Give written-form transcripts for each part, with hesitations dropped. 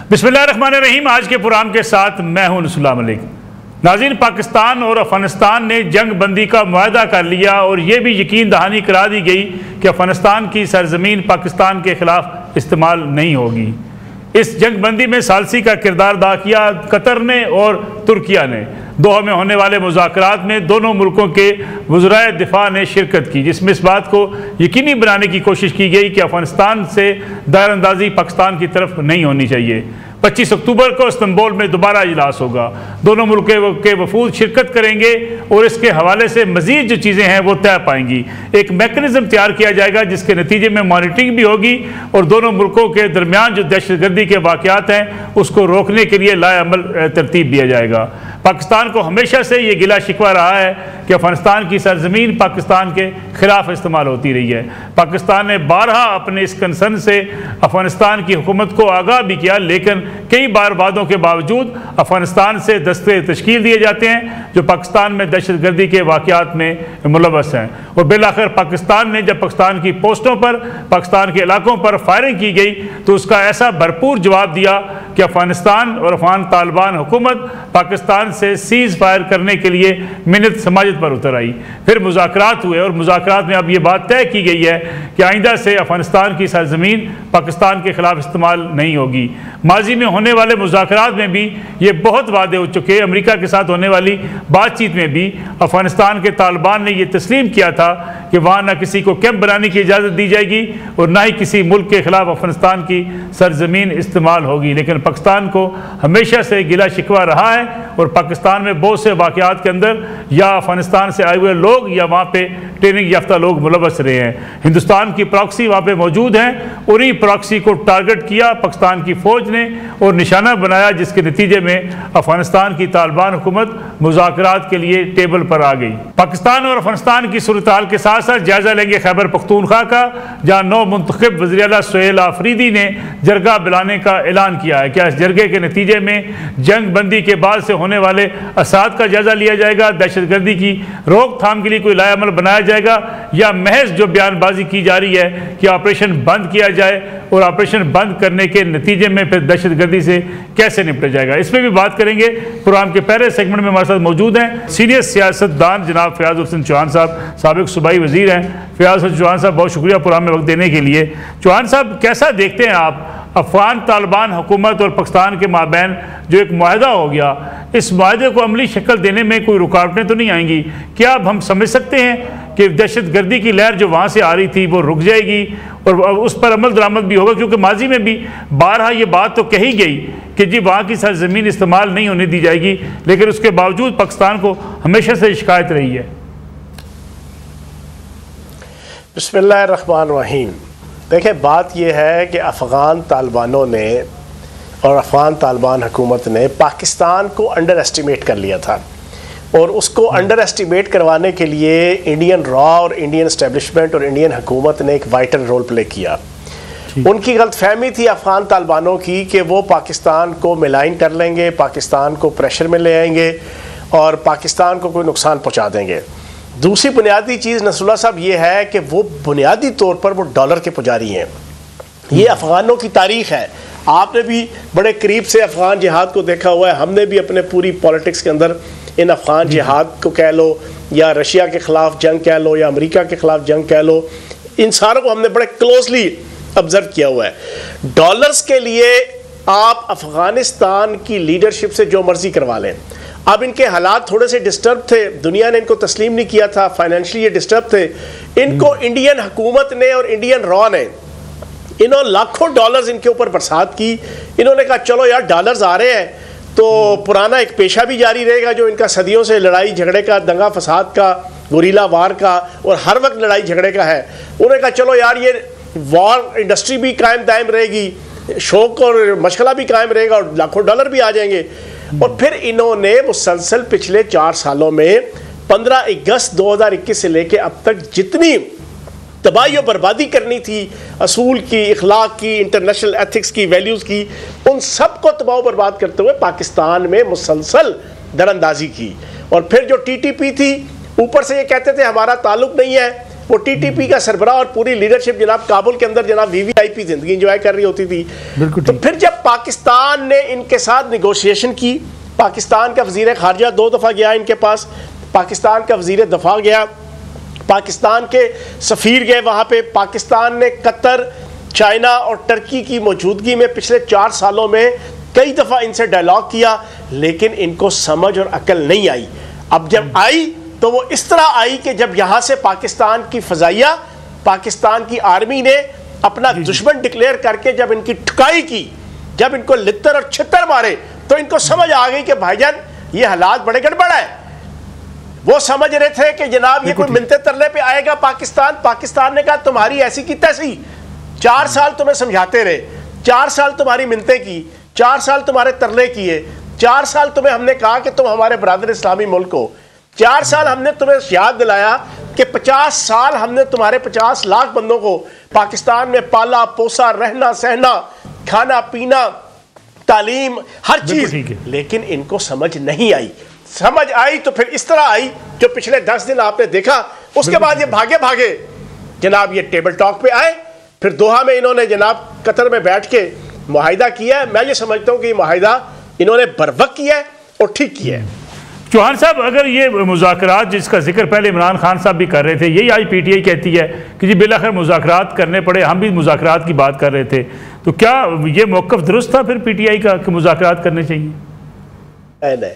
बिस्मिल्लाहिर्रहमानिर्रहीम। आज के प्रोग्राम के साथ मैं हूं नसरुल्लाह मलिक। नाज़रीन, पाकिस्तान और अफ़गानिस्तान ने जंग बंदी का मुआहदा कर लिया और ये भी यकीन दहानी करा दी गई कि अफ़गानिस्तान की सरजमीन पाकिस्तान के ख़िलाफ़ इस्तेमाल नहीं होगी। इस जंग बंदी में सालसी का किरदार अदा किया कतर ने और तुर्किया ने। दोहा में होने वाले मुज़ाकरात में दोनों मुल्कों के वज़राए दिफा ने शिरकत की, जिसमें इस बात को यकीनी बनाने की कोशिश की गई कि अफ़गानिस्तान से दायरअंदाज़ी पाकिस्तान की तरफ नहीं होनी चाहिए। 25 अक्टूबर को इस्तांबुल में दोबारा इजलास होगा। दोनों मुल्कों के वफूद शिरकत करेंगे और इसके हवाले से मज़ीद जो चीज़ें हैं वो तय पाएंगी। एक मैकेनिज़्म तैयार किया जाएगा जिसके नतीजे में मॉनिटरिंग भी होगी और दोनों मुल्कों के दरमियान जो दहशतगर्दी के वाक़यात हैं उसको रोकने के लिए लाएअमल तरतीब दिया जाएगा। पाकिस्तान को हमेशा से ये गिला शिकवा रहा है कि अफ़गानिस्तान की सरजमीन पाकिस्तान के ख़िलाफ़ इस्तेमाल होती रही है। पाकिस्तान ने बारहा अपने इस कंसर्न से अफ़गानिस्तान की हुकूमत को आगाह भी किया, लेकिन कई बार वादों के बावजूद अफ़गानिस्तान से दस्ते तश्कील दिए जाते हैं जो पाकिस्तान में दहशतगर्दी के वाक़यात में मुलव्वस हैं। और बिलाखिर पाकिस्तान ने जब पाकिस्तान की पोस्टों पर, पाकिस्तान के इलाकों पर फायरिंग की गई तो उसका ऐसा भरपूर जवाब दिया कि अफ़गानिस्तान और अफ़गान तालिबान हुकूमत पाकिस्तान से सीज़ फायर करने के लिए मिन्नत समाजत पर उतर आई। फिर मुज़ाकरात हुए और मुज़ाकरात में अब ये बात तय की गई है कि आइंदा से अफ़गानिस्तान की सरजमीन पाकिस्तान के ख़िलाफ़ इस्तेमाल नहीं होगी। माजी में होने वाले मुज़ाकरात में भी ये बहुत वादे हो चुके। अमेरिका के साथ होने वाली बातचीत में भी अफ़गानिस्तान के तालिबान ने यह तस्लीम किया था कि वहाँ न किसी को कैंप बनाने की इजाज़त दी जाएगी और न ही किसी मुल्क के ख़िलाफ़ अफ़गानिस्तान की सरजमीन इस्तेमाल होगी। लेकिन पाकिस्तान को हमेशा से गिला शिकवा रहा है और पाकिस्तान में बहुत से वाक़यात के अंदर या अफ़गानिस्तान से आए हुए लोग या वहाँ पे ट्रेनिंग याफ्ता लोग मुलव्वस रहे हैं। हिंदुस्तान की प्रॉक्सी वहाँ पे मौजूद हैं, उन्हीं प्रॉक्सी को टारगेट किया पाकिस्तान की फ़ौज ने और निशाना बनाया, जिसके नतीजे में अफ़गानिस्तान की तालिबान हुकूमत मुज़ाकरात के लिए टेबल पर आ गई। पाकिस्तान और अफ़गानिस्तान की सूरत हाल के साथ साथ जायज़ा लेंगे खैबर पख्तूनख्वा का, जहाँ नौ मुंतखब वज़ीर आला सुहेल आफरीदी ने जरगा बुलाने का ऐलान किया है। क्या इस जरगे के नतीजे में जंग बंदी के बाद से होने वाले असरात का जायज़ा लिया जाएगा, दहशतगर्दी की रोकथाम के लिए कोई लाएअमल बनाया जाएगा, या महज जो बयानबाजी की जा रही है कि ऑपरेशन बंद किया जाए और ऑपरेशन बंद करने के नतीजे में फिर दहशतगर्दी से कैसे निपटा जाएगा, इसमें भी बात करेंगे। प्रोग्राम के पहले सेगमेंट में हमारे साथ मौजूद हैं सीनियर सियासतदान जनाब फयाज हुसैन चौहान साहब, साबिक सूबाई वज़ीर हैं। फयाज हुसैन चौहान साहब, बहुत शुक्रिया प्रोग्राम में वक्त देने के लिए। चौहान साहब, कैसा देखते हैं आप अफ़गान तालिबान हुकूमत और पाकिस्तान के माबैन जो एक मुआहदा हो गया, इस मुआहदे को अमली शक्ल देने में कोई रुकावटें तो नहीं आएंगी? क्या अब हम समझ सकते हैं कि दहशतगर्दी की लहर जो वहाँ से आ रही थी वो रुक जाएगी और उस पर अमल दरामद भी होगा? क्योंकि माजी में भी बारहा ये बात तो कही गई कि जी वहाँ की सरजमीन इस्तेमाल नहीं होने दी जाएगी, लेकिन उसके बावजूद पाकिस्तान को हमेशा से शिकायत रही है। बिस्मिल्लाहिर्रहमानिर्रहीम। देखिए, बात यह है कि अफ़गान तालिबानों ने और अफ़गान तालिबान हुकूमत ने पाकिस्तान को अंडर एस्टिमेट कर लिया था और उसको अंडर एस्टिमेट करवाने के लिए इंडियन रॉ और इंडियन इस्टेब्लिशमेंट और इंडियन हुकूमत ने एक वाइटल रोल प्ले किया। उनकी गलतफहमी थी अफ़गान तालिबानों की कि वो पाकिस्तान को मिलाइन कर लेंगे, पाकिस्तान को प्रेशर में ले आएंगे और पाकिस्तान को कोई नुकसान पहुँचा देंगे। दूसरी बुनियादी चीज़ नसरुल्लाह साहब ये है कि वो बुनियादी तौर पर वो डॉलर के पुजारी हैं। ये अफ़गानों की तारीख़ है। आपने भी बड़े करीब से अफ़गान जिहाद को देखा हुआ है, हमने भी अपने पूरी पॉलिटिक्स के अंदर इन अफ़गान जिहाद को कह लो या रशिया के ख़िलाफ़ जंग कह लो या अमेरिका के ख़िलाफ़ जंग कह लो, इन सारों को हमने बड़े क्लोजली ऑब्ज़र्व किया हुआ है। डॉलर्स के लिए आप अफ़गानिस्तान की लीडरशिप से जो मर्ज़ी करवा लें। अब इनके हालात थोड़े से डिस्टर्ब थे, दुनिया ने इनको तस्लीम नहीं किया था, फाइनेंशियली ये डिस्टर्ब थे। इनको इंडियन हुकूमत ने और इंडियन रॉ ने इन्होंने लाखों डॉलर्स इनके ऊपर बरसात की। इन्होंने कहा चलो यार डॉलर्स आ रहे हैं तो पुराना एक पेशा भी जारी रहेगा जो इनका सदियों से लड़ाई झगड़े का, दंगा फसाद का, गुरीला वार का और हर वक्त लड़ाई झगड़े का है। उन्होंने कहा चलो यार ये वॉर इंडस्ट्री भी कायम दायम रहेगी, शौक और मशगला भी कायम रहेगा और लाखों डॉलर भी आ जाएंगे। और फिर इन्होंने मुसलसल पिछले 4 सालों में 15 अगस्त 2021 से लेकर अब तक जितनी तबाही और बर्बादी करनी थी असूल की, इखलाक की, इंटरनेशनल एथिक्स की, वैल्यूज़ की, उन सब को तबाह बर्बाद करते हुए पाकिस्तान में मुसलसल दरअंदाजी की। और फिर जो TTP थी, ऊपर से ये कहते थे हमारा ताल्लुक़ नहीं है, वो टीटीपी का सरबराह और पूरी लीडरशिप जनाब काबुल के अंदर जनाब वीवीआईपी जिंदगी एंजॉय कर रही होती थी। तो फिर जब पाकिस्तान ने इनके साथ निगोशिएशन की, पाकिस्तान का वजीर खारजा 2 दफ़ा गया इनके पास, पाकिस्तान का वजीर दफा गया, पाकिस्तान के सफ़ीर गए वहाँ पे, पाकिस्तान ने कतर, चाइना और टर्की की मौजूदगी में पिछले 4 सालों में कई दफ़ा इनसे डायलॉग किया, लेकिन इनको समझ और अकल नहीं आई। अब जब आई तो वो इस तरह आई कि जब यहाँ से पाकिस्तान की फ़ज़ाइया, पाकिस्तान की आर्मी ने अपना दुश्मन डिक्लेयर करके जब इनकी ठुकाई की, जब इनको लित्तर और छित्तर मारे, तो इनको समझ आ गई कि भाईजान ये हालात बड़े गड़बड़ है। वो समझ रहे थे कि जनाब ये कोई मिनते तरले पे आएगा पाकिस्तान। पाकिस्तान ने कहा तुम्हारी ऐसी की तैसी, 4 साल तुम्हें समझाते रहे, 4 साल तुम्हारी मिनते की, 4 साल तुम्हारे तरले किए, 4 साल तुम्हें हमने कहा कि तुम हमारे बरादर इस्लामी मुल्क हो, 4 साल हमने तुम्हें याद दिलाया कि 50 साल हमने तुम्हारे 50 लाख बंदों को पाकिस्तान में पाला पोसा, रहना सहना, खाना पीना, तालीम, हर चीज, लेकिन इनको समझ नहीं आई। समझ आई तो फिर इस तरह आई जो पिछले 10 दिन आपने देखा। उसके बाद ये भागे भागे जनाब ये टेबल टॉक पे आए, फिर दोहा में इन्होंने जनाब कतर में बैठ के मुआहिदा किया है। मैं ये समझता हूँ कि मुआहिदा इन्होंने बरवक्त किया है और ठीक किया है। चौहान साहब, अगर ये मुज़ाकरात जिसका जिक्र पहले इमरान खान साहब भी कर रहे थे, यही आज पीटीआई कहती है कि जी बिलाखिर मुज़ाकरात करने पड़े, हम भी मुज़ाकरात की बात कर रहे थे, तो क्या ये मौक़िफ़ दुरुस्त था फिर पीटीआई का कि मुज़ाकरात करने चाहिए? नहीं,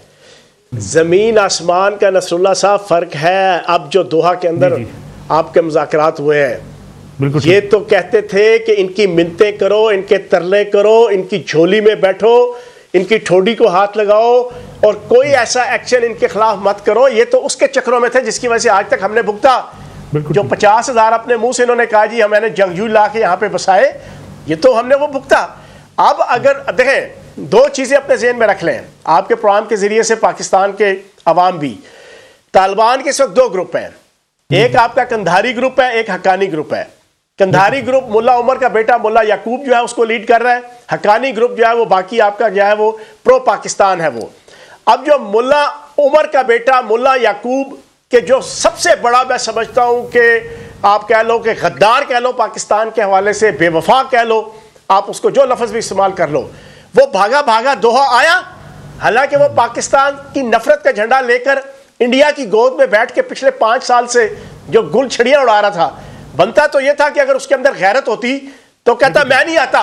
ज़मीन आसमान का नसरुल्लाह साहब फ़र्क है। अब जो दोहा के अंदर आपके मुज़ाकरात हुए हैं, ये तो कहते थे कि इनकी मिन्नतें करो, इनके तरले करो, इनकी झोली में बैठो, इनकी ठोडी को हाथ लगाओ और कोई ऐसा एक्शन इनके खिलाफ मत करो। ये तो उसके चक्रों में थे जिसकी वजह से आज तक हमने भुगता। जो 50,000 अपने मुंह से इन्होंने कहा जी मैंने जंगजू ला के यहाँ पे बसाए, ये तो हमने वो भुगता। अब अगर देखें, 2 चीज़ें अपने ज़हन में रख लें, आपके प्रोग्राम के ज़रिए से पाकिस्तान के अवाम भी, तालिबान के इस वक्त 2 ग्रुप हैं, एक आपका कंधारी ग्रुप है, एक हक्कानी ग्रुप है। कंधारी ग्रुप मुल्ला उमर का बेटा मुल्ला याकूब जो है उसको लीड कर रहा है, हक्कानी ग्रुप जो है वो बाकी आपका जो है वो प्रो पाकिस्तान है वो। अब जो मुल्ला उमर का बेटा मुल्ला याकूब के जो सबसे बड़ा मैं समझता हूं कि आप कह लो कि गद्दार कह लो, पाकिस्तान के हवाले से बेवफा कह लो, आप उसको जो लफ्ज़ भी इस्तेमाल कर लो, वो भागा भागा दोहा आया। हालांकि वो पाकिस्तान की नफरत का झंडा लेकर इंडिया की गोद में बैठ के पिछले 5 साल से जो गुल छड़ियां उड़ा रहा था, बनता तो यह था कि अगर उसके अंदर गैरत होती तो कहता मैं नहीं आता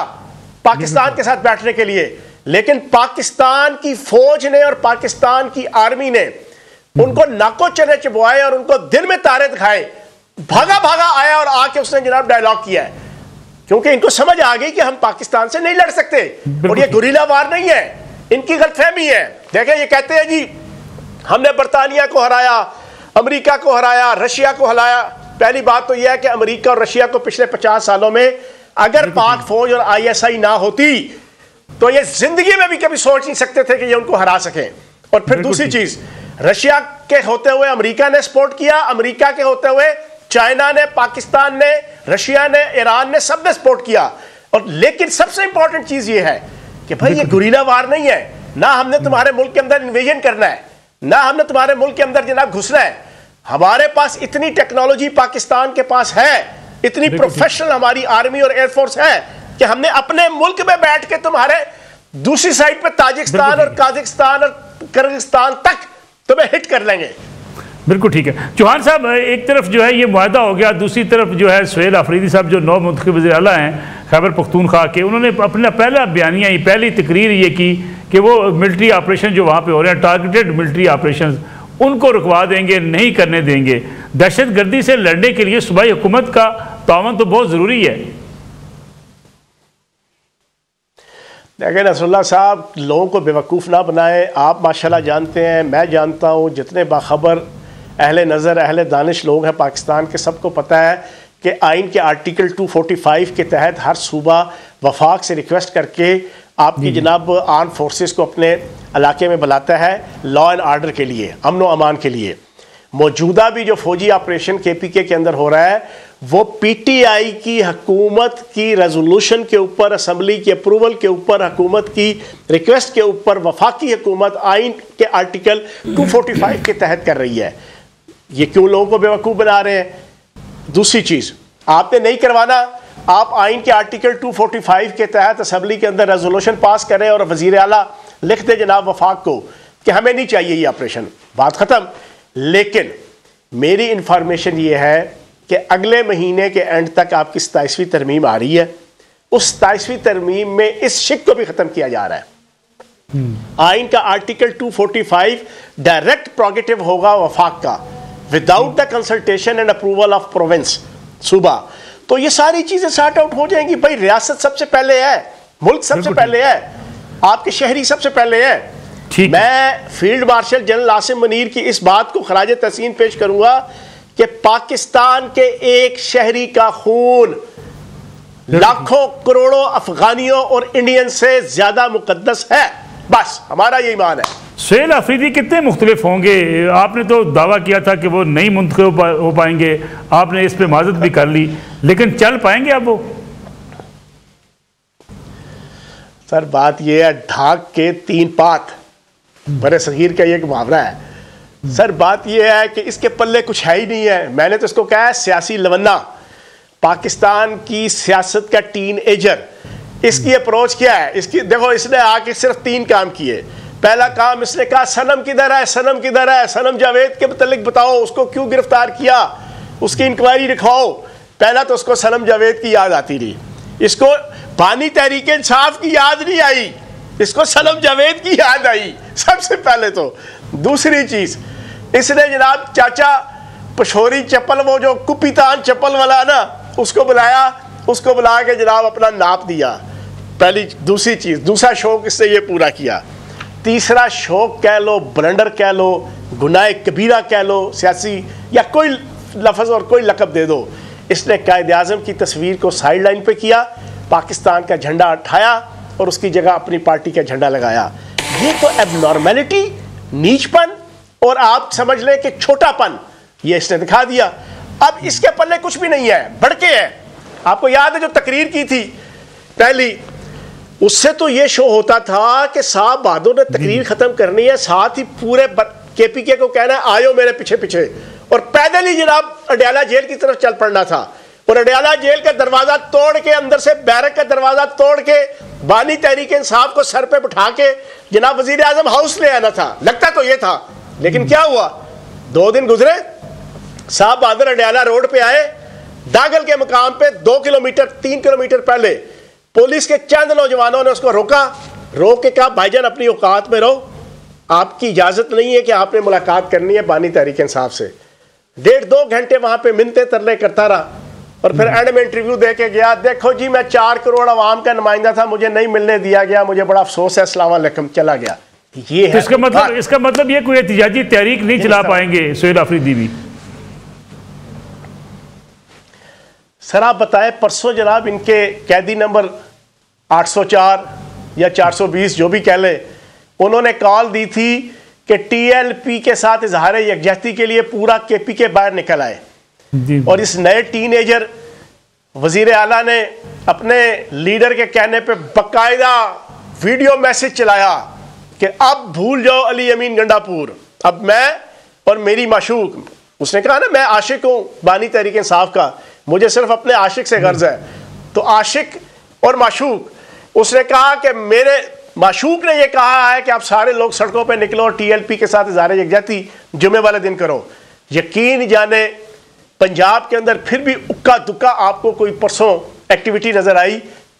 पाकिस्तान के साथ बैठने के लिए। लेकिन पाकिस्तान की फौज ने और पाकिस्तान की आर्मी ने उनको नाको चने चबवाए और उनको दिल में तारे दिखाए, भागा भागा आया और आके उसने जनाब डायलॉग किया है, क्योंकि इनको समझ आ गई कि हम पाकिस्तान से नहीं लड़ सकते। और ये गुरीला वार नहीं है, इनकी गलतफहमी है। देखें, ये कहते हैं जी हमने बरतानिया को हराया, अमेरिका को हराया, रशिया को हराया। पहली बात तो यह है कि अमेरिका और रशिया को पिछले 50 सालों में अगर पाक फौज और ISI ना होती तो ये जिंदगी में भी कभी सोच नहीं सकते थे कि ये उनको हरा सकें। और फिर दूसरी चीज, रशिया के होते हुए अमेरिका ने सपोर्ट किया, अमेरिका के होते हुए चाइना ने, पाकिस्तान ने, रशिया ने, ईरान ने, सब ने सपोर्ट किया। और लेकिन सबसे इंपॉर्टेंट चीज ये है कि भाई ये गुरीला वार नहीं है, ना हमने तुम्हारे मुल्क के अंदर इन्वेजन करना है, ना हमने तुम्हारे मुल्क के अंदर जनाब घुसना है। हमारे पास इतनी टेक्नोलॉजी पाकिस्तान के पास है, इतनी प्रोफेशनल हमारी आर्मी और एयरफोर्स है कि हमने अपने मुल्क में बैठ के तुम्हारे दूसरी साइड पे ताजिकिस्तान और काजाकिस्तान और किर्गिस्तान तक तुम्हें हिट कर लेंगे। बिल्कुल ठीक है चौहान साहब, एक तरफ जो है ये मुआहदा हो गया, दूसरी तरफ जो है सुहेल अफरीदी साहब जो नौ मुंतखब वज़ीर आला हैं खैबर पख्तूनख्वा के, उन्होंने अपना पहला बयानिया ही, पहली तकरीर ये की कि वो मिलिट्री ऑपरेशन जो वहाँ पे हो रहे हैं, टारगेटेड मिलिट्री ऑपरेशन, उनको रुकवा देंगे, नहीं करने देंगे। दहशत गर्दी से लड़ने के लिए सूबाई हुकूमत का तावन तो बहुत ज़रूरी है। देखिए नसरुल्लाह साहब, लोगों को बेवकूफ़ ना बनाएं। आप माशाल्लाह जानते हैं, मैं जानता हूँ, जितने बाखबर अहले नज़र अहले दानिश लोग हैं पाकिस्तान के, सबको पता है कि आइन के आर्टिकल 245 के तहत हर सूबा वफाक से रिक्वेस्ट करके आपकी जनाब आर्म फोर्सेस को अपने इलाके में बुलाता है लॉ एंड आर्डर के लिए, अमन व अमान के लिए। मौजूदा भी जो फौजी ऑपरेशन KPK के अंदर हो रहा है वो PTI की हुकूमत की रेजोल्यूशन के ऊपर, असम्बली की अप्रूवल के ऊपर, हुकूमत की रिक्वेस्ट के ऊपर वफाकी हुकूमत आइन के आर्टिकल 245 के तहत कर रही है। ये क्यों लोगों को बेवकूफ़ बना रहे हैं? दूसरी चीज़ आपने नहीं करवाना, आप आइन के आर्टिकल 245 के तहत असम्बली के अंदर रेजोल्यूशन पास करें और वज़ीर आला लिख दे जनाब वफाक को कि हमें नहीं चाहिए ये ऑपरेशन, बात ख़त्म। लेकिन मेरी इंफॉर्मेशन ये है कि अगले महीने के एंड तक आपकी 27वीं तरमीम आ रही है, उस 27वीं तरमीम में इस शिक को भी ख़त्म किया जा रहा है। आइन का आर्टिकल 245 डायरेक्ट प्रोगेटिव होगा वफाक का, without the consultation and approval of province सूबा। तो ये सारी चीजें सॉर्ट आउट हो जाएंगी। भाई रियासत सबसे पहले है, मुल्क सबसे पहले है, आपके शहरी सबसे पहले है। मैं field marshal general Asim Munir की इस बात को खराज तहसीन पेश करूंगा कि पाकिस्तान के एक शहरी का खून लाखों करोड़ों अफगानियों और इंडियन से ज्यादा मुकद्दस है, बस हमारा ये ईमान है। सुहेल अफरीदी कितने मुख्तलिफ होंगे? आपने तो दावा किया था कि वो नहीं मुंतखब हो पाएंगे, आपने इस पे माजत भी कर ली, लेकिन चल पाएंगे अब वो? सर बात ये है, ढाक के 3 पात बड़े सगीर का एक मुहावरा है। सर बात ये है कि इसके पल्ले कुछ है ही नहीं है। मैंने तो इसको कहा है सियासी लवन्ना, पाकिस्तान की सियासत का टीन एजर। इसकी अप्रोच क्या है? इसकी देखो, इसने आके सिर्फ 3 काम किए। पहला काम इसने कहा सनम किधर है, सनम किधर है, सनम जावेद के मुतल्लिक बताओ, उसको क्यों गिरफ्तार किया, उसकी इंक्वायरी दिखाओ। पहला तो उसको सनम जावेद की याद आती रही, इसको बानी तहरीक इंसाफ की याद नहीं आई, इसको सनम जावेद की याद आई सबसे पहले तो। दूसरी चीज, इसने जनाब चाचा पशोरी चप्पल, वो जो कुपीतान चप्पल वाला ना, उसको बुलाया, उसको बुला के जनाब अपना नाप दिया। पहली दूसरी चीज, दूसरा शौक इसने ये पूरा किया। तीसरा शौक कह लो, ब्लंडर कह लो, गुनाह कबीरा कह लो, सियासी या कोई लफ्ज़ और कोई लक़ब दे दो, इसने कायद आज़म की तस्वीर को साइड लाइन पे किया, पाकिस्तान का झंडा उठाया और उसकी जगह अपनी पार्टी का झंडा लगाया। ये तो एबनॉर्मेलिटी, नीचपन और आप समझ लें कि छोटापन, ये इसने दिखा दिया। अब इसके पल्ले कुछ भी नहीं है, भड़के है। आपको याद है जो तकरीर की थी पहली, उससे तो ये शो होता था कि साहब बहादुर ने तकरीर खत्म करनी है, साथ ही पूरे केपीके को कहना है आयो मेरे पीछे पीछे, और पैदल ही जनाब अडयाला जेल की तरफ चल पड़ना था। और अडयाला जेल का दरवाजा तोड़ के, अंदर से बैरक का दरवाजा तोड़ के, बानी तहरीक इंसाफ को सर पे बिठा के जनाब वजीर आजम हाउस ले आना था। लगता तो ये था, लेकिन क्या हुआ, 2 दिन गुजरे, साहब बहादुर अडयाला रोड पे आए, दागल के मुकाम पे 2 किलोमीटर 3 किलोमीटर पहले पुलिस के चंद नौजवानों ने उसको रोका, रोक के कहा भाईजान अपनी औकात में रहो, आपकी इजाजत नहीं है कि आपने मुलाकात करनी है बानी तहरीक इंसाफ से। 1.5-2 घंटे वहां पे मिन्नतें तरले करता रहा और फिर एंड में इंटरव्यू दे के गया, देखो जी मैं 4 करोड़ आवाम का नुमाइंदा था, मुझे नहीं मिलने दिया गया, मुझे बड़ा अफसोस है, अस्सलाम वालेकुम, चला गया। ये है इसका मतलब ये कोई एहतिजाजी तहरीक नहीं चला पाएंगे सुहेल अफरीदी भी? सर आप बताएं, परसों जनाब इनके कैदी नंबर 804 या 420 जो भी कह ले, उन्होंने कॉल दी थी कि टीएलपी के साथ इजहार यकजहती के लिए पूरा केपी के बाहर निकल आए। और इस नए टीनेजर वजीर आला ने अपने लीडर के कहने पे बाकायदा वीडियो मैसेज चलाया कि अब भूल जाओ अली अमीन गंडापुर, अब मैं और मेरी माशूक, उसने कहा ना मैं आशिक हूं बानी तहरीक इंसाफ का, मुझे सिर्फ अपने आशिक से गर्ज है। तो आशिक और माशूक, उसने कहा कि मेरे माशूक ने यह कहा है कि आप सारे लोग सड़कों पे निकलो और टीएलपी के साथ इज़हार यकजहती जुमे वाले दिन करो। यकीन जाने पंजाब के अंदर फिर भी उक्का दुक्का आपको कोई परसों एक्टिविटी नजर आई,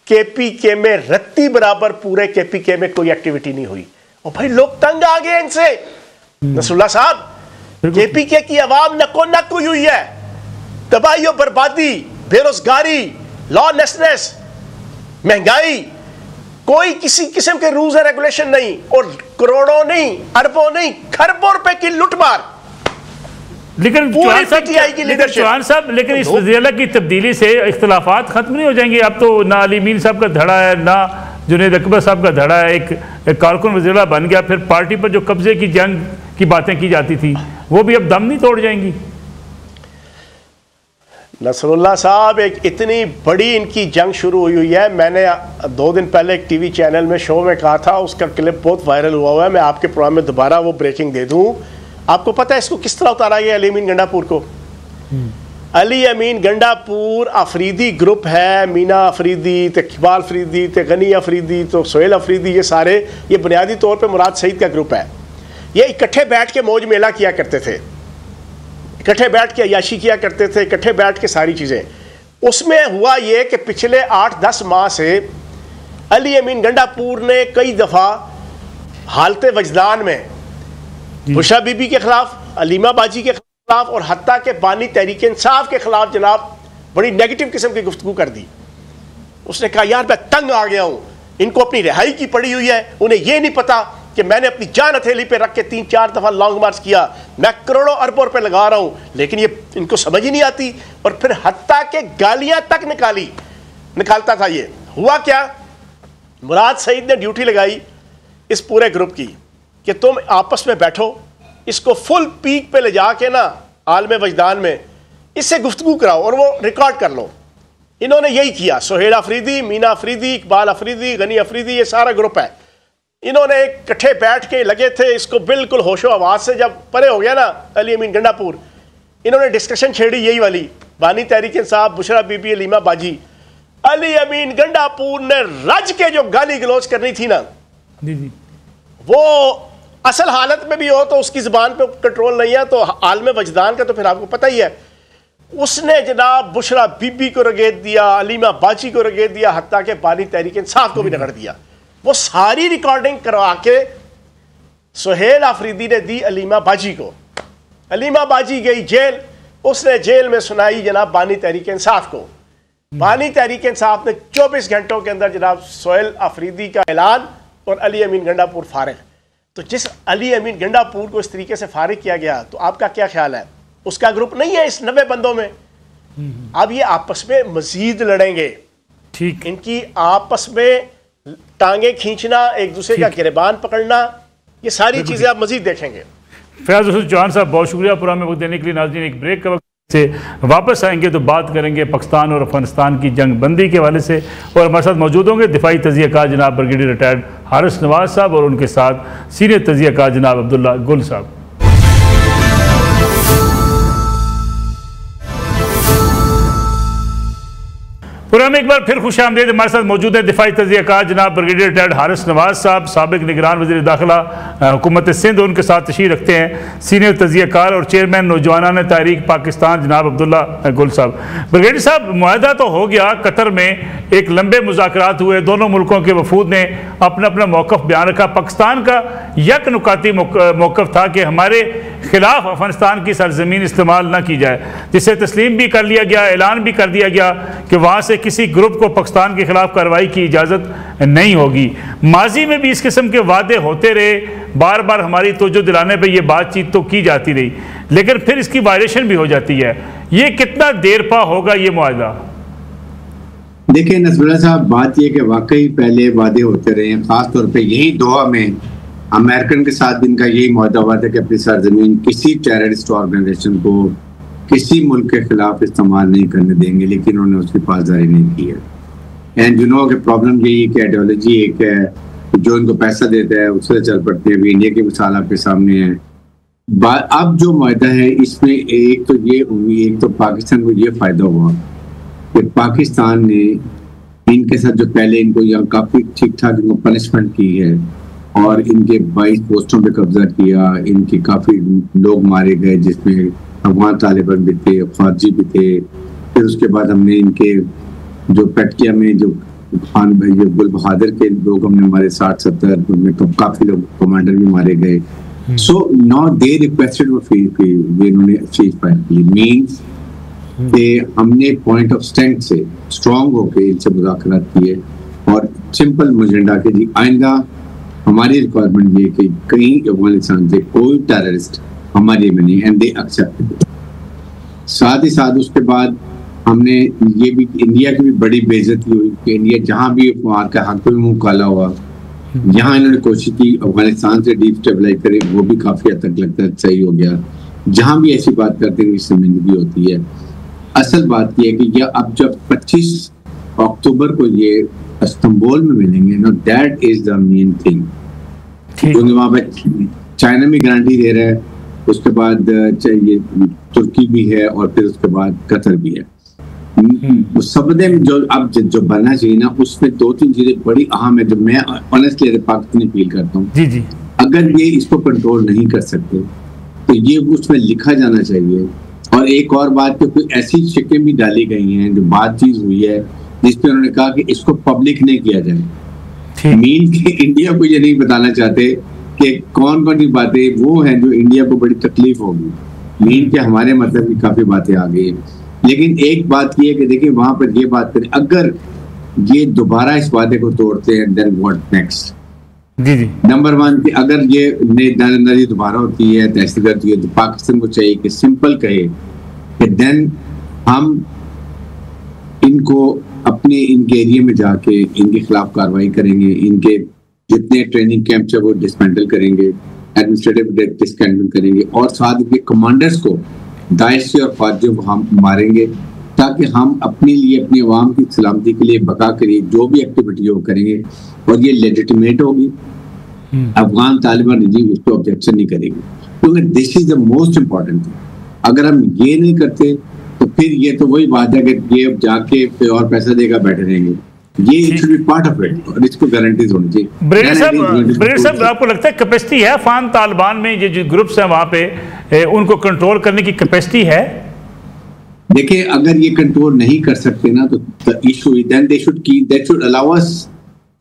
केपीके में रत्ती बराबर पूरे केपीके में कोई एक्टिविटी नहीं हुई। और भाई लोग तंग आ गए इनसे। नसरुल्लाह साहब, केपीके की आवाम नको नक हुई है, तबाही और बर्बादी, बेरोजगारी, लॉलेसनेस, महंगाई, कोई किसी किस्म के रूल्स एंड रेगुलेशन नहीं, और करोड़ों नहीं, अरबों नहीं, खरबों रुपए की लुटमार। लेकिन चौहान साहब, लेकिन इस वज़ीर की तब्दीली से इख्तलाफात खत्म नहीं हो जाएंगे? अब तो ना अली अमीन साहब का धड़ा है, ना जुनैद अकबर साहब का धड़ा है, एक कारकुन वज़ीर बन गया, फिर पार्टी पर जो कब्जे की जंग की बातें की जाती थी वो भी अब दम नहीं तोड़ जाएंगी? नसरुल्लाह साहब, एक इतनी बड़ी इनकी जंग शुरू हुई है। मैंने 2 दिन पहले एक टीवी चैनल में शो में कहा था, उसका क्लिप बहुत वायरल हुआ है, मैं आपके प्रोग्राम में दोबारा वो ब्रेकिंग दे दूं। आपको पता है इसको किस तरह उतारा गया अली अमीन गंडापुर को? अली अमीन गंडापुर अफरीदी ग्रुप है, मीना अफरीदी तो इकबाल अफरीदी तो गनी अफरीदी तो सोहेल अफरीदी, ये सारे ये बुनियादी तौर पे मुराद सईद का ग्रुप है। ये इकट्ठे बैठ के मौज मेला किया करते थे, इकट्ठे बैठ के अयाशी किया करते थे, इकट्ठे बैठ के सारी चीज़ें। उसमें हुआ ये कि पिछले 8-10 माह से अली अमीन गंडापुर ने कई दफ़ा हालत वजदान में बुशरा बीबी के खिलाफ, अलीमा बाजी के खिलाफ और हत्ता के बानी तहरीक इंसाफ के खिलाफ जनाब बड़ी नेगेटिव किस्म की गुफ्तगू कर दी। उसने कहा यार मैं तंग आ गया हूँ, इनको अपनी रिहाई की पड़ी हुई है, उन्हें यह नहीं पता कि मैंने अपनी जान हथेली पे रख के 3-4 दफ़ा लॉन्ग मार्च किया, मैं करोड़ों अरबों रुपए लगा रहा हूँ, लेकिन ये इनको समझ ही नहीं आती। और फिर हत्ता के गालियाँ तक निकालता था। ये हुआ क्या, मुराद सईद ने ड्यूटी लगाई इस पूरे ग्रुप की कि तुम आपस में बैठो, इसको फुल पीक पे ले जाके ना आलम वजदान में इससे गुफ्तगू कराओ और वो रिकॉर्ड कर लो। इन्होंने यही किया। सोहेल अफरीदी, मीना अफरीदी, इकबाल अफरीदी, गनी अफरीदी, ये सारा ग्रुप है। इन्होंने इकट्ठे बैठ के लगे थे इसको बिल्कुल होशो आवाज से, जब परे हो गया ना अली अमीन गंडापुर, इन्होंने डिस्कशन छेड़ी यही वाली, बानी तहरीक इंसाफ, बुशरा बीबी, अलीमा बाजी। अली अमीन गंडापुर ने रज के जो गाली गलौज करनी थी ना, वो असल हालत में भी हो तो उसकी ज़बान पे कंट्रोल नहीं है, तो आलम वजदान का तो फिर आपको पता ही है। उसने जनाब बुशरा बीबी को रगेद दिया, अलीमा बाजी को रगेद दिया, हत्ता के बानी तहरीक इंसाफ को भी रगड़ दिया। वो सारी रिकॉर्डिंग करवा के सोहेल अफरीदी ने दी अलीमा बाजी को। अलीमा बाजी गई जेल, उसने जेल में सुनाई जनाब बानी तहरीक इंसाफ को। बानी तहरीक इंसाफ ने 24 घंटों के अंदर जनाब सोहेल अफरीदी का ऐलान और अली अमीन गंडापुर फारिग। तो जिस अली अमीन गंडापुर को इस तरीके से फारिग किया गया, तो आपका क्या ख्याल है, उसका ग्रुप नहीं है इस 90 बंदों में? अब ये आपस में मजीद लड़ेंगे। ठीक, इनकी आपस में टांगे खींचना, एक दूसरे का गिरबान पकड़ना, ये सारी चीजें आप मजीद देखेंगे। फैज हुसैन चौहान साहब बहुत शुक्रिया प्रोग्राम में वक्त देने के लिए। नाज़रीन एक ब्रेक का वक्त से वापस आएंगे तो बात करेंगे पाकिस्तान और अफगानिस्तान की जंग बंदी के हवाले से, और हमारे साथ मौजूद होंगे दिफाई तजियाकार जनाब ब्रिगेडियर रिटायर्ड हारिस नवाज साहब और उनके साथ सीनियर तजियाकार जनाब अब्दुल्ला गुल साहब। प्रोग्राम में एक बार फिर खुशामदीद। हमारे साथ मौजूद है दिफाई तजियाकार जनाब ब्रिगेडियर रिटायर्ड हारिस नवाज साहब, साबिक निगरान वज़ीर दाखिला हुकूमत सिंध। उनके साथ तशरीफ़ रखते हैं सीनियर तजियाकार और चेयरमैन नौजवानान तारीख पाकिस्तान जनाब अब्दुल्ला गुल साहब। ब्रिगेडियर साहब, मुआहदा तो हो गया, कतर में एक लंबे मुज़ाकरात हुए, दोनों मुल्कों के वफूद ने अपना अपना मौक़िफ़ बयान रखा। पाकिस्तान का यक नुकाती मौक़िफ़ था कि हमारे खिलाफ अफगानिस्तान की सरजमीन इस्तेमाल न की जाए, जिसे तस्लीम भी कर लिया गया, ऐलान भी कर दिया गया कि वहाँ से किसी ग्रुप को पाकिस्तान के खिलाफ कार्रवाई की इजाज़त नहीं होगी। माजी में भी इस किस्म के वादे होते रहे, बार बार हमारी तवज्जो दिलाने पर यह बातचीत तो की जाती रही, लेकिन फिर इसकी वायलेशन भी हो जाती है। ये कितना देर पा होगा ये मुआहदा? देखिए नसरुल्लाह साहब, बात यह कि वाकई पहले वादे होते रहे हैं, खास तौर पे यही दोहा में अमेरिकन के साथ इनका यही मुआहदा हुआ था कि अपनी सरजमीन किसी टेररिस्ट ऑर्गेनाइजेशन को किसी मुल्क के खिलाफ इस्तेमाल नहीं करने देंगे, लेकिन उन्होंने उसकी पासदारी नहीं की है। एंड यू नो कि प्रॉब्लम यही है कि आइडियोलॉजी एक है जो इनको पैसा देता है उससे चल पड़ते हैं। अभी इंडिया की मिसाल आपके सामने है। अब जो मुआहदा है इसमें एक तो पाकिस्तान को ये फायदा हुआ कि पाकिस्तान ने इनके साथ जो पहले इनको यहाँ काफी ठीक ठाक इनको पनिशमेंट की है और इनके 22 पोस्टों पे कब्जा किया, इनके काफी लोग मारे गए जिसमें अफगान तालिबान भी थे, फौजी भी थे। फिर उसके बाद हमने इनके जो पेटकिया में जो खान भाई जो गुल बहादुर के लोग हमने हमारे 60-70 उनमें काफी लोग कमांडर भी मारे गए। सो नाउ दे रिक्वेस्टेड इन्होंने चीज फाइल की मीन्स कि हमने पॉइंट ऑफ स्ट्रेंथ से स्ट्रॉन्ग होकर इनसे मुज़ाकरात किए और सिंपल एजेंडा के जी आइंदा हमारी रिक्वायरमेंट ये कि कहीं अफगानिस्तान से कोई टेररिस्ट हमारे में नहीं, एंड दे एक्सेप्ट। साथ ही साथ उसके बाद हमने ये भी इंडिया की भी बड़ी बेइज्जती हुई कि इंडिया जहाँ भी वहाँ का हक में मुंह काला हुआ, यहाँ इन्होंने कोशिश की अफगानिस्तान से डिस्टेबलाइज करे, वो भी काफी हद तक लगता है सही हो गया। जहाँ भी ऐसी बात करते हैं शर्मिंदगी होती है। असल बात यह है कि ये अब जब 25 अक्टूबर को ये इस्तांबुल में मिलेंगे ना, that is the main thing, क्योंकि वहाँ पे चाइना भी गारंटी दे रहा है, उसके बाद ये तुर्की भी है और फिर उसके बाद कतर भी है। सबदे में जो अब जो बनना चाहिए ना, उसमें 2-3 चीजें बड़ी अहम है जो मैं ऑनेस्टली पाकिस्तानी फील करता हूँ। जी जी, अगर ये इसको कंट्रोल नहीं कर सकते तो ये उसमें लिखा जाना चाहिए। और एक और बात कि कोई ऐसी शिकें भी डाली गई हैं जो बातचीत हुई है जिसपे उन्होंने कहा कि इसको पब्लिक नहीं किया जाए। मीन के इंडिया को ये नहीं बताना चाहते कि कौन कौन सी बातें वो हैं जो इंडिया को बड़ी तकलीफ होगी। मीन के हमारे मतलब की काफी बातें आ गई हैं, लेकिन एक बात ये है कि देखिए वहां पर ये बात करें, अगर ये दोबारा इस वादे को तोड़ते हैं देन व्हाट नेक्स्ट। जी जी, नंबर 1 कि अगर ये नजरअंदाजी दोबारा होती है, दहशतगर्द होती है, तो पाकिस्तान को चाहिए कि सिंपल कहे कि देन हम इनको अपने इनके एरिया में जाके इनके खिलाफ कार्रवाई करेंगे, इनके जितने ट्रेनिंग कैंप्स है वो डिसमेंटल करेंगे, एडमिनिस्ट्रेटिव डिसमेंटल करेंगे और साथ इनके कमांडर्स को, दाइश से और फौजियों को हम मारेंगे, ताकि हम अपने लिए, अपनी अवाम की सलामती के लिए बका के लिए जो भी एक्टिविटी वो करेंगे और ये लेजिटिमेट होगी। अफगान तालिबान रजीम उसको ऑब्जेक्शन नहीं करेगी, क्योंकि this is the most important thing. अगर हम ये नहीं करते तो फिर ये तो वही बात है कि ये अब जाके और पैसा देगा बैठे रहेंगे। ये it should be part of it और इसको गारंटीज होनी चाहिए। ब्रेड साहब, आपको लगता है कैपेसिटी है अफगान तालिबान में, ये जो ग्रुप्स हैं वहां पे उनको कंट्रोल करने की कैपेसिटी है? देखिए, अगर ये कंट्रोल नहीं कर सकते ना तो issue then they should allow us,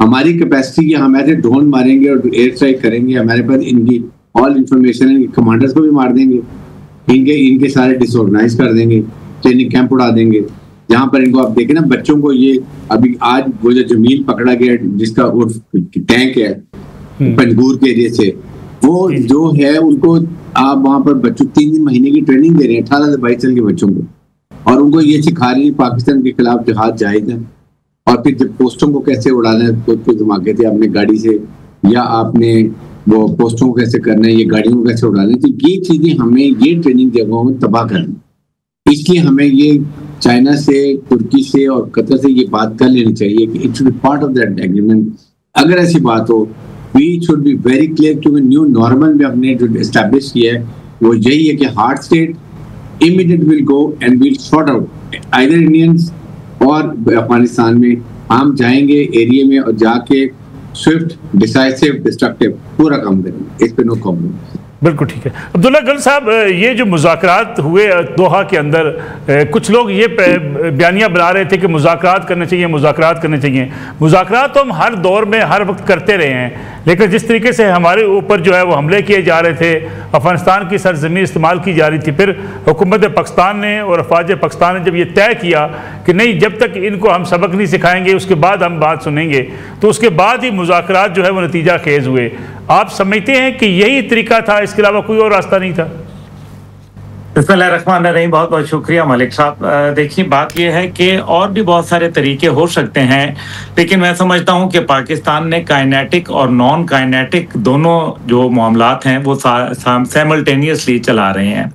हमारी कैपेसिटी की हम ऐसे ड्रोन मारेंगे और एयर स्ट्राइक करेंगे, हमारे पास इनकी ऑल इंफॉर्मेशन है, कमांडर्स को भी मार देंगे, इनके सारे डिसऑर्गेनाइज कर देंगे, ट्रेनिंग कैंप उड़ा देंगे। जहां पर इनको आप देखें ना, बच्चों को ये अभी आज वो जो जमीन पकड़ा गया जिसका टैंक है पंजगूर के एरिया से, वो जो है उनको आप वहां पर बच्चों 3 महीने की ट्रेनिंग दे रहे हैं 18 से 22 साल के बच्चों को, और उनको ये सिखा रही है पाकिस्तान के खिलाफ जिहाद जायज है, और फिर जब पोस्टों को कैसे उड़ाना है तो धमाके थे आपने गाड़ी से, या आपने वो पोस्टों को कैसे करना है, ये गाड़ियों को कैसे उड़ाना है, तो ये चीजें हमें ये ट्रेनिंग जगहों को तबाह करनी। इसलिए हमें ये चाइना से, तुर्की से और कतर से ये बात कर लेनी चाहिए कि it should be part of that agreement. अगर ऐसी बात हो, we should be very clear, क्योंकि न्यू नॉर्मल में हमने जो एस्टैब्लिश किया है वो यही है कि hard state immediate will go and will sort out either Indians और अफगानिस्तान में हम जाएंगे एरिया में और जाके स्विफ्ट, डिसाइसिव, डिस्ट्रक्टिव पूरा काम करेंगे, इस पे नो प्रॉब्लम। बिल्कुल ठीक है। अब्दुल्ला गल साहब, ये जो मुज़ाकरात हुए दोहा के अंदर, कुछ लोग ये बयानिया बना रहे थे कि मुज़ाकरात करने चाहिए, मुज़ाकरात करने चाहिए। मुज़ाकरात तो हम हर दौर में हर वक्त करते रहे हैं, लेकिन जिस तरीके से हमारे ऊपर जो है वो हमले किए जा रहे थे, अफगानिस्तान की सरजमीन इस्तेमाल की जा रही थी, फिर हुकूमत पाकिस्तान ने और अफवाज पाकिस्तान ने जब ये तय किया कि नहीं, जब तक इनको हम सबक नहीं सिखाएंगे उसके बाद हम बात सुनेंगे, तो उसके बाद ही मुज़ाकरात जो है वो नतीजा खेज हुए। आप समझते हैं कि यही तरीका था, इसके अलावा कोई और रास्ता नहीं था? बिस्मिल्लाहिर्रहमानिर्रहीम, बहुत बहुत शुक्रिया मलिक साहब। देखिए, बात यह है कि और भी बहुत सारे तरीके हो सकते हैं, लेकिन मैं समझता हूं कि पाकिस्तान ने काइनेटिक और नॉन काइनेटिक दोनों जो मामलात हैं वो साइमल्टेनियसली चला रहे हैं।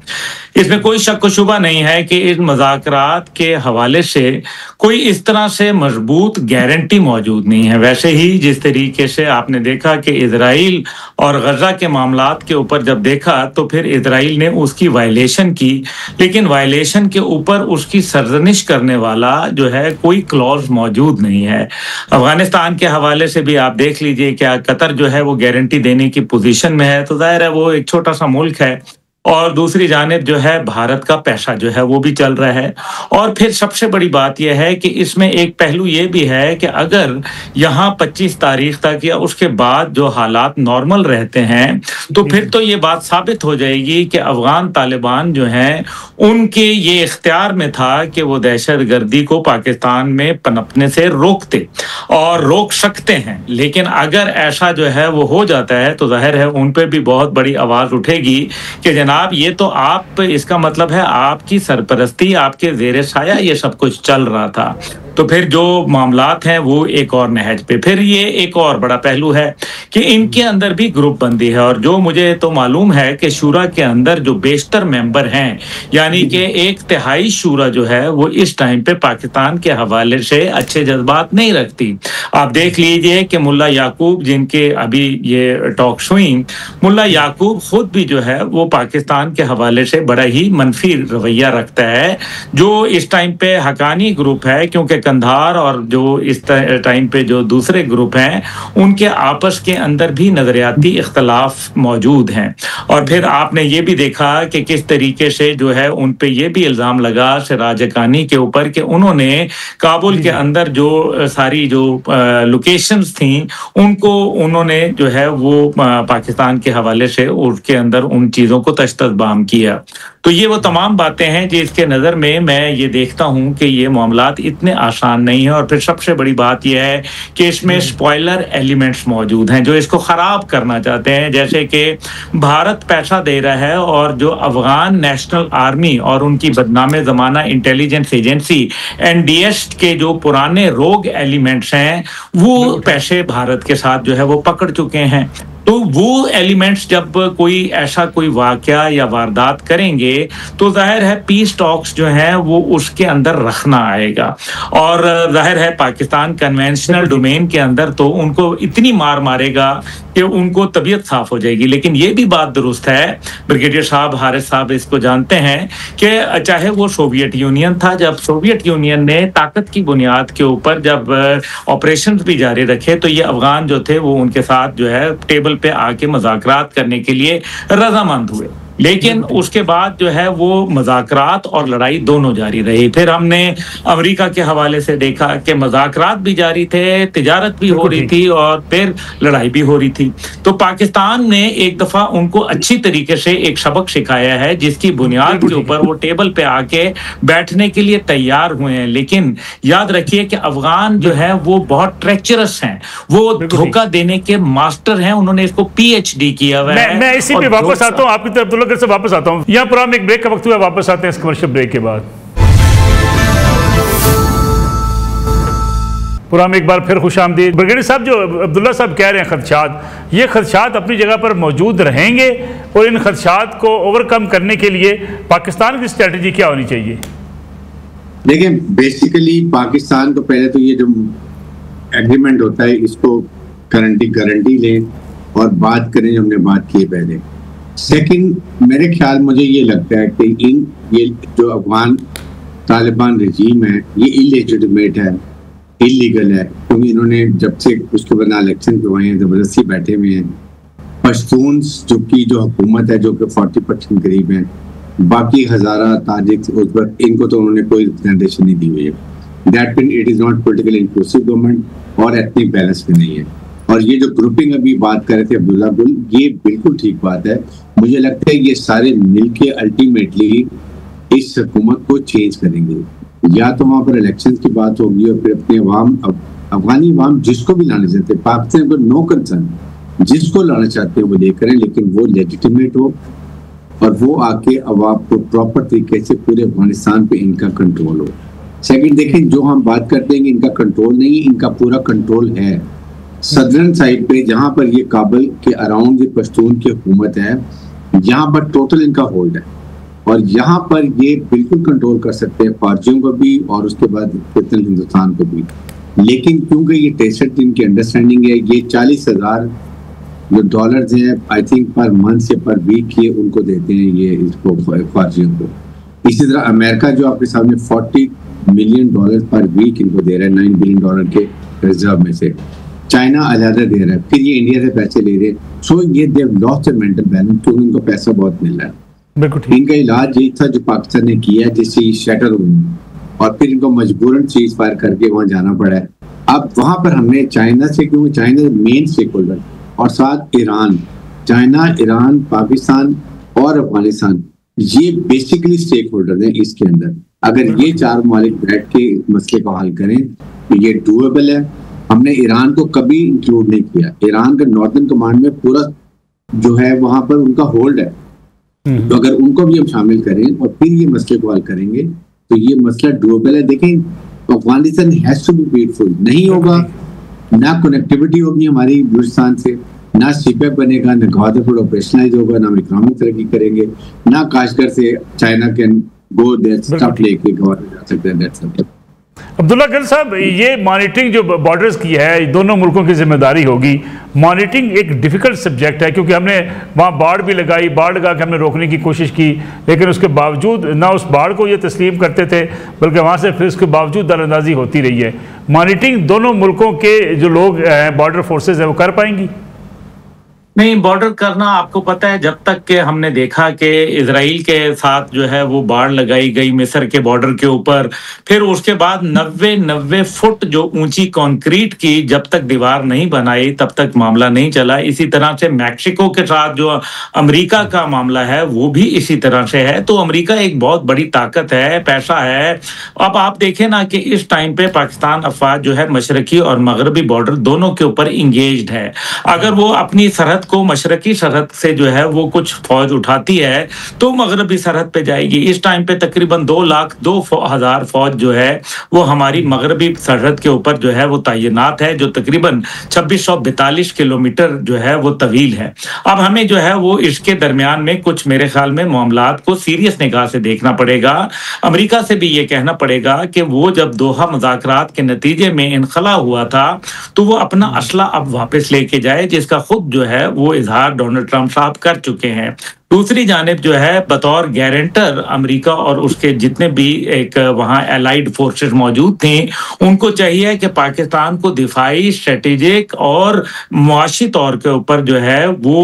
इसमें कोई शक व शुबा नहीं है कि इन मुज़ाकरात के हवाले से कोई इस तरह से मजबूत गारंटी मौजूद नहीं है। वैसे ही जिस तरीके से आपने देखा कि इजराइल और गजा के मामलात के ऊपर जब देखा तो फिर इजराइल ने उसकी वायलेशन की, लेकिन वायलेशन के ऊपर उसकी सरजनिश करने वाला जो है कोई क्लॉज मौजूद नहीं है। अफगानिस्तान के हवाले से भी आप देख लीजिए, क्या कतर जो है वो गारंटी देने की पोजीशन में है, तो जाहिर है वो एक छोटा सा मुल्क है, और दूसरी जानिब जो है भारत का पैसा जो है वो भी चल रहा है। और फिर सबसे बड़ी बात यह है कि इसमें एक पहलू ये भी है कि अगर यहाँ 25 तारीख तक या उसके बाद जो हालात नॉर्मल रहते हैं तो फिर तो ये बात साबित हो जाएगी कि अफगान तालिबान जो हैं उनके ये इख्तियार में था कि वो दहशत गर्दी को पाकिस्तान में पनपने से रोकते और रोक सकते हैं। लेकिन अगर ऐसा जो है वो हो जाता है तो जाहिर है उन पर भी बहुत बड़ी आवाज़ उठेगी कि जनाब ये तो आप, इसका मतलब है आपकी सरपरस्ती, आपके ज़ेरे साया ये सब कुछ चल रहा था। तो फिर जो मामलात हैं वो एक और नहज पे। फिर ये एक और बड़ा पहलू है कि इनके अंदर भी ग्रुप बंदी है, और जो मुझे तो मालूम है कि शूरा के अंदर जो बेशतर मेंबर हैं, यानी कि 1/3 शूरा जो है वो इस टाइम पे पाकिस्तान के हवाले से अच्छे जज्बात नहीं रखती। आप देख लीजिए कि मुल्ला याकूब, जिनके अभी ये टॉक्स हुई, मुल्ला याकूब खुद भी जो है वो पाकिस्तान पाकिस्तान के हवाले से बड़ा ही मनफी रवैया रखता है। जो इस टाइम पे हकानी ग्रुप है, क्योंकि कंधार और जो इस टाइम पे जो दूसरे ग्रुप हैं उनके आपस के अंदर भी नजरियाती इख्तलाफ मौजूद हैं। और फिर आपने ये भी देखा कि किस तरीके से जो है उन पे ये भी इल्ज़ाम लगा सिराज हक्कानी के ऊपर कि उन्होंने काबुल के अंदर जो सारी जो लोकेशंस थी उनको उन्होंने जो है वो पाकिस्तान के हवाले से उसके अंदर उन चीज़ों को तश्तबाम किया। तो ये वो तमाम बातें हैं जिसके नज़र में मैं ये देखता हूँ कि ये मामलात इतने आसान नहीं है। और फिर सबसे बड़ी बात यह है कि इसमें स्पॉइलर एलिमेंट्स मौजूद हैं जो इसको ख़राब करना चाहते हैं। जैसे कि भारत पैसा दे रहा है और जो अफगान नेशनल आर्मी और उनकी बदनामे ज़माना इंटेलिजेंस एजेंसी NDS के जो पुराने रोग एलिमेंट्स हैं वो पैसे भारत के साथ जो है वो पकड़ चुके हैं। तो वो एलिमेंट्स जब कोई वाकया या वारदात करेंगे तो जाहिर है पीस टॉक्स जो हैं वो उसके अंदर रखना आएगा। और जाहिर है पाकिस्तान कन्वेंशनल डोमेन के अंदर तो उनको इतनी मार मारेगा कि उनको तबीयत साफ हो जाएगी। लेकिन ये भी बात दुरुस्त है, ब्रिगेडियर साहब, हारिस साहब इसको जानते हैं कि चाहे वो सोवियत यूनियन था, जब सोवियत यूनियन ने ताकत की बुनियाद के ऊपर जब ऑपरेशन भी जारी रखे तो ये अफगान जो थे वो उनके साथ जो है टेबल पे आके मुज़ाकरात करने के लिए रजामंद हुए। लेकिन उसके बाद जो है वो मुज़ाकरात और लड़ाई दोनों जारी रही। फिर हमने अमेरिका के हवाले से देखा कि मुज़ाकरात भी जारी थे, तिजारत भी हो रही थी और फिर लड़ाई भी हो रही थी। तो पाकिस्तान ने एक दफ़ा उनको अच्छी तरीके से एक सबक सिखाया है जिसकी बुनियाद के ऊपर वो टेबल पे आके बैठने के लिए तैयार हुए हैं। लेकिन याद रखिए कि अफगान जो है वो बहुत ट्रेचरस हैं, वो धोखा देने के मास्टर हैं। उन्होंने इसको PhD किया हुआ है। मैं इसी पे वापस आता हूँ, आपकी तरफ से वापस आता हूं। यहां पर हम एक ब्रेक का वक्त हुआ, वापस आते हैं इस कमर्शियल ब्रेक के बाद। पूरा में एक बार फिर खुशामदीद। ब्रिगेडियर साहब, जो अब्दुल्ला साहब कह रहे हैं खदशात, ये खदशात अपनी जगह पर मौजूद रहेंगे और इन खदशात को ओवरकम करने के लिए पाकिस्तान की स्ट्रेटजी क्या होनी चाहिए? देखिए, बेसिकली पाकिस्तान को पहले तो ये जो एग्रीमेंट होता है इसको गारंटी लें और बात करें जो हमने बात की पहले। सेकंड, मेरे ख्याल मुझे ये लगता है कि ये जो अफगान तालिबान रजीम है ये इलेजिटिमेट है, इलीगल है, क्योंकि इन्होंने जब से उसके बाद इलेक्शन करवाए हैं जबरदस्ती बैठे हुए हैं। पश्तून्स जो हुकूमत है जो कि 40% करीब है, बाकी हज़ारा ताजिक उस पर इनको तो उन्होंने कोई रिप्रेजेंटेशन नहीं दी हुई है। That mean it is not political inclusive government और एथनिक बैलेंस भी नहीं है। और ये जो ग्रुपिंग अभी बात कर रहे थे अब्दुल्ला गुल, ये बिल्कुल ठीक बात है। मुझे लगता है ये सारे मिलके अल्टीमेटली इस हुकूमत को चेंज करेंगे। या तो वहाँ पर इलेक्शन की बात होगी और फिर अपने अफगानी अवाम जिसको भी लाना चाहते हैं, पाकिस्तान को नो कंसर्न, जिसको लाना चाहते हैं वो ले करें, लेकिन वो लेजिटिमेट हो और वो आके अवाम को प्रॉपर तरीके से पूरे अफगानिस्तान पे इनका कंट्रोल हो। सेकंड, देखें जो हम बात करते हैं कि इनका कंट्रोल नहीं, इनका पूरा कंट्रोल है सदर्न साइड पे, जहां पर ये काबुल के अराउंड ये पश्तून की हुकूमत है, यहाँ पर टोटल इनका होल्ड है और यहाँ पर ये बिल्कुल कंट्रोल कर सकते हैं फारजियों को भी और उसके बाद हिंदुस्तान को भी। लेकिन क्योंकि ये 63 इनकी अंडरस्टैंडिंग है, ये 40,000 जो डॉलर्स हैं आई थिंक पर मंथ या पर वीक ये उनको देते हैं ये इसको फारजियों को। इसी तरह अमेरिका जो आपके सामने $40 मिलियन पर वीक इनको दे रहा है 9 बिलियन डॉलर के रिजर्व में से। चाइना अलहदा दे रहा है, फिर ये इंडिया से पैसे ले रहे हैं। सो ये they lost their mental balance क्योंकि इनको पैसा बहुत मिल रहा है। इनका इलाज यही था जो पाकिस्तान ने किया, जैसे शटर हुई और फिर इनको मजबूरन चीज फायर करके वहां जाना पड़ा है। अब वहां पर हमने चाइना से, क्योंकि चाइना मेन स्टेक होल्डर और साथ ईरान, चाइना, ईरान, पाकिस्तान और अफगानिस्तान, ये बेसिकली स्टेक होल्डर हैं इसके अंदर। अगर ये चार ममालिक बैठ के मसले को हल करें तो ये डूएबल है। हमने ईरान को कभी इंक्लूड नहीं किया। ईरान का नॉर्दर्न कमांड में पूरा जो है वहां पर उनका होल्ड है, तो अगर उनको भी हम शामिल करें और फिर ये मसले को हल करेंगे तो ये मसला डूएबल है। देखें, Afghanistan has to be peaceful. नहीं होगा, ना कनेक्टिविटी होगी हमारी बलूचिस्तान से, ना सीपैक बनेगा, ना गवादरपुर ऑपरेशनलाइज होगा, ना हम इकोनॉमिक तरक्की करेंगे, ना काशगर से China can go their stuff लेके गवादर जा सकते हैं। अब्दुल्ला गल साहब, ये मॉनिटरिंग जो बॉर्डर्स की है दोनों मुल्कों की जिम्मेदारी होगी। मॉनिटरिंग एक डिफ़िकल्ट सब्जेक्ट है क्योंकि हमने वहाँ बाढ़ भी लगाई, बाढ़ लगा के हमने रोकने की कोशिश की, लेकिन उसके बावजूद ना उस बाढ़ को ये तस्लीम करते थे बल्कि वहाँ से फिर उसके बावजूद दरअंदाजी होती रही है। मॉनिटरिंग दोनों मुल्कों के जो लोग बॉर्डर फोर्सेज हैं वो कर पाएंगी? नहीं, बॉर्डर करना आपको पता है, जब तक के हमने देखा कि इजराइल के साथ जो है वो बाढ़ लगाई गई मिस्र के बॉर्डर के ऊपर, फिर उसके बाद 90 फुट जो ऊंची कंक्रीट की जब तक दीवार नहीं बनाई तब तक मामला नहीं चला। इसी तरह से मैक्सिको के साथ जो अमेरिका का मामला है वो भी इसी तरह से है। तो अमेरिका एक बहुत बड़ी ताकत है, पैसा है। अब आप देखें ना कि इस टाइम पे पाकिस्तान अफवाज जो है मशरकी और मगरबी बॉर्डर दोनों के ऊपर इंगेज्ड है। अगर वो अपनी सरहद को मशरकी सरहद से जो है वो कुछ फौज उठाती है तो मगरबी सरहद पे जाएगी। इस टाइम पे तकरीबन 2,02,000 फौज जो है वो हमारी मगरबी सरहद के ऊपर जो है वो तैनात है, जो तकरीबन 2642 किलोमीटर जो है वो तवील है। अब हमें जो है वो इसके दरमियान में कुछ मेरे ख्याल में मामलात को सीरियस निगाह से देखना पड़ेगा। अमेरिका से भी ये कहना पड़ेगा कि वो जब दोहा मुज़ाकरात के नतीजे में इनखला हुआ था तो वो अपना असला अब वापस लेके जाए, जिसका खुद जो है वो इजहार डोनाल्ड ट्रंप साहब कर चुके हैं। दूसरी जानिब जो है बतौर गारंटर अमेरिका और उसके जितने भी एक वहाँ एलाइड फोर्सेस मौजूद थी, उनको चाहिए कि पाकिस्तान को दिफाई, स्ट्रेटेजिक और मुआशी तौर के ऊपर जो है वो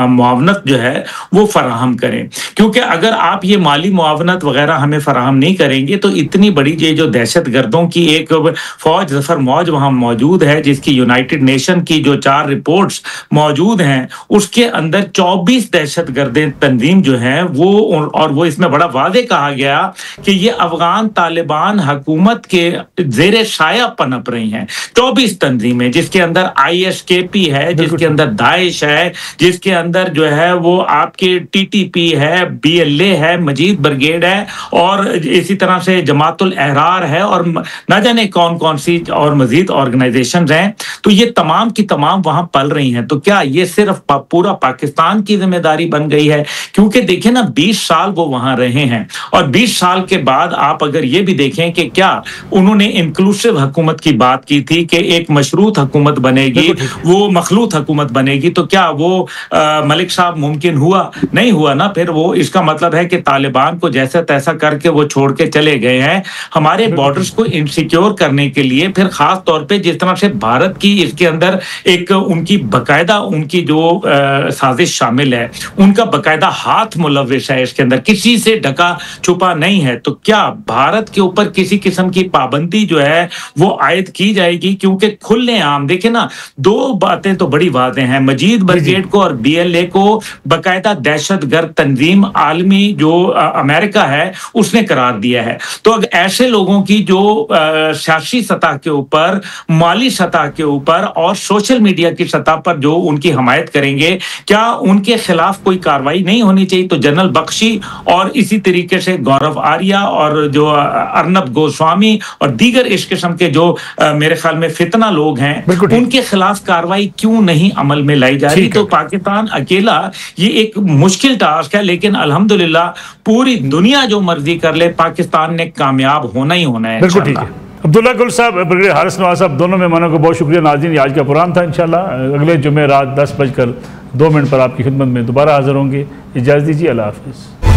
मुआवनत जो है वो फराहम करें। क्योंकि अगर आप ये माली मुआवनत वगैरह हमें फराहम नहीं करेंगे तो इतनी बड़ी ये जो दहशत गर्दों की एक फौज, जफर मौज वहाँ मौजूद है, जिसकी यूनाइटेड नेशन की जो 4 रिपोर्ट्स मौजूद हैं उसके अंदर 24 दहशतगर्द तंजीम जो है वो, और वो इसमें बड़ा वादे कहा गया कि ये अफगान तालिबान हुकूमत के जेरे शाया पनप रही हैं। 24 तंजीमें, जिसके अंदर ISKP है, जिसके अंदर दाइश है, जिसके अंदर जो है वो आपके TTP है, BLA है, मजीद ब्रिगेड है और इसी तरह से जमातुल अहरार है और न जाने कौन कौन सी और मजीद ऑर्गेनाइजेशंस हैं। तो ये तमाम की तमाम वहां पल रही हैं। तो क्या ये सिर्फ पूरा पाकिस्तान की जिम्मेदारी बन गई है? क्योंकि देखें ना, 20 साल वो वहां रहे हैं और 20 साल के बाद आप अगर ये भी देखें कि क्या उन्होंने इंक्लूसिव हुकूमत की बात की थी कि एक मशरूत हुकूमत बनेगी, वो मखलूत हुकूमत बनेगी, तो क्या वो मलिक साहब मुमकिन हुआ? नहीं हुआ ना। फिर वो इसका मतलब है कि तालिबान को जैसा तैसा करके वो छोड़ के चले गए हैं। हमारे बॉर्डर्स को इनसिक्योर करने के लिए फिर खास तौर पे जिस तरह से भारत की इसके अंदर एक उनकी बकायदा उनकी जो साजिश शामिल है, उनका बकायदा हाथ मुलविस है इसके अंदर, किसी से ढका छुपा नहीं है। तो क्या भारत के ऊपर किसी किस्म की पाबंदी जो है वो आयद की जाएगी? क्योंकि खुले आम देखे ना, 2 बातें तो बड़ी वाज़ेह हैं, मजीद ब्रिगेड को और BLA को बकायदा दहशतगर्द तंजीम आलमी जो अमेरिका है उसने करार दिया है। तो अगर ऐसे लोगों की जो सियासी सतह के ऊपर, माली सतह के ऊपर और सोशल मीडिया की सतह पर जो उनकी हमायत करेंगे, क्या उनके खिलाफ कोई कार्रवाई नहीं होनी चाहिए? तो जनरल बख्शी और इसी तरीके से गौरव आर्या और जो अर्नब गोस्वामी और दीगर इस किस्म के जो मेरे ख्याल में फितना लोग हैं, उनके खिलाफ कार्रवाई क्यों नहीं अमल में लाई जा रही? तो पाकिस्तान अकेला ये एक मुश्किल टास्क है, लेकिन अल्हम्दुलिल्लाह पूरी दुनिया जो मर्जी कर ले, पाकिस्तान ने कामयाब होना ही होना है। बिल्कुल ठीक है। अब्दुल्ला गुल साहब, ब्रिगेडियर हारिस नवाज साहब, दोनों मेहमानों को बहुत शुक्रिया। नाज़रीन, आज का प्रोग्राम था। इंशाल्लाह अगले जुमे रात 10:02 पर आपकी खिदमत में दोबारा हाजिर होंगे। इजाज़त दीजिए। अल्लाह हाफ़िज़।